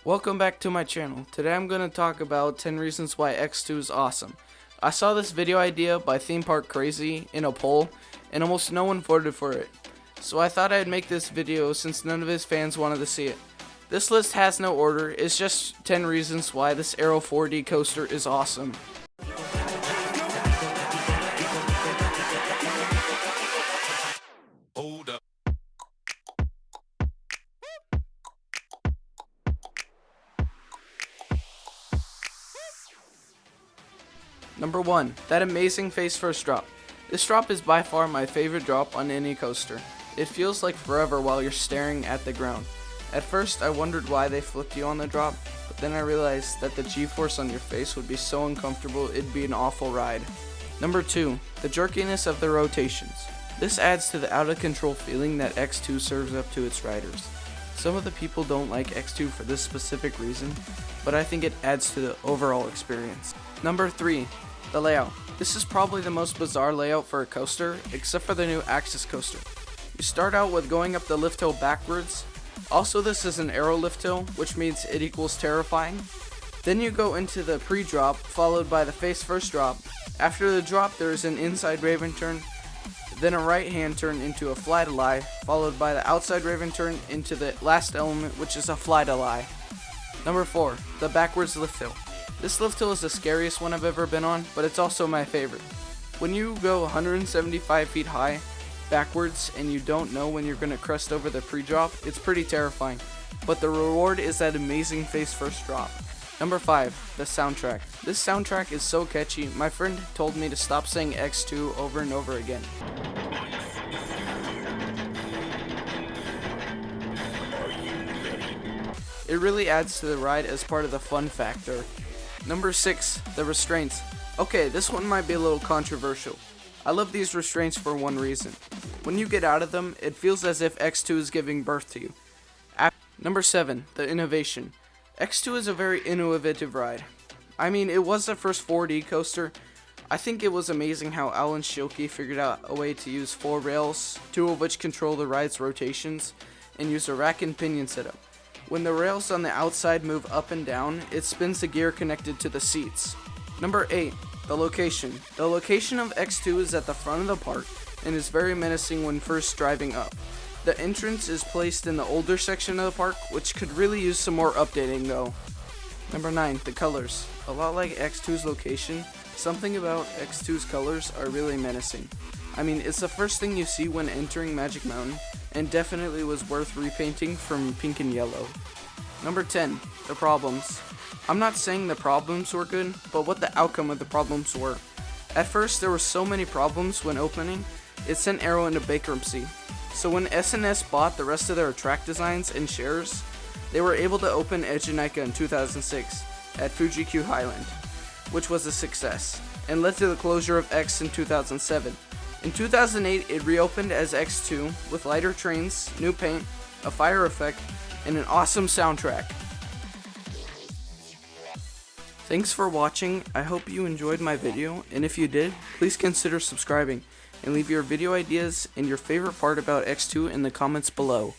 Welcome back to my channel. Today I'm going to talk about 10 reasons why X2 is awesome. I saw this video idea by Theme Park Crazy in a poll and almost no one voted for it. So I thought I'd make this video since none of his fans wanted to see it. This list has no order, it's just 10 reasons why this Aero 4D coaster is awesome. Number 1. That amazing face first drop. This drop is by far my favorite drop on any coaster. It feels like forever while you're staring at the ground. At first I wondered why they flipped you on the drop, but then I realized that the G-force on your face would be so uncomfortable it'd be an awful ride. Number 2. The jerkiness of the rotations. This adds to the out of control feeling that X2 serves up to its riders. Some of the people don't like X2 for this specific reason, but I think it adds to the overall experience. Number 3. The layout. This is probably the most bizarre layout for a coaster, except for the new Axis coaster. You start out with going up the lift hill backwards. Also, this is an aero lift hill, which means it equals terrifying. Then you go into the pre-drop, followed by the face first drop. After the drop, there is an inside Raven turn, then a right hand turn into a fly to lie, followed by the outside Raven turn into the last element, which is a fly to lie. Number 4. The backwards lift hill. This lift hill is the scariest one I've ever been on, but it's also my favorite. When you go 175 feet high, backwards, and you don't know when you're going to crest over the pre-drop, it's pretty terrifying. But the reward is that amazing face first drop. Number 5. The soundtrack. This soundtrack is so catchy, my friend told me to stop saying X2 over and over again. It really adds to the ride as part of the fun factor. Number 6. The restraints. Okay, this one might be a little controversial. I love these restraints for one reason. When you get out of them, it feels as if X2 is giving birth to you. Number 7. The innovation. X2 is a very innovative ride. I mean, it was the first 4D coaster. I think it was amazing how Alan Schilke figured out a way to use 4 rails, 2 of which control the ride's rotations, and use a rack and pinion setup. When the rails on the outside move up and down, it spins the gear connected to the seats. Number 8. The location. The location of X2 is at the front of the park and is very menacing when first driving up. The entrance is placed in the older section of the park, which could really use some more updating though. Number 9. The colors. A lot like X2's location, something about X2's colors are really menacing. I mean, it's the first thing you see when entering Magic Mountain, and definitely was worth repainting from pink and yellow. Number 10. The problems. I'm not saying the problems were good, but what the outcome of the problems were. At first, there were so many problems when opening, it sent Aero into bankruptcy. So when S&S bought the rest of their track designs and shares, they were able to open Ejinika in 2006 at Fuji-Q Highland, which was a success, and led to the closure of X in 2007. In 2008, it reopened as X2 with lighter trains, new paint, a fire effect, and an awesome soundtrack. Thanks for watching. I hope you enjoyed my video, and if you did, please consider subscribing and leave your video ideas and your favorite part about X2 in the comments below.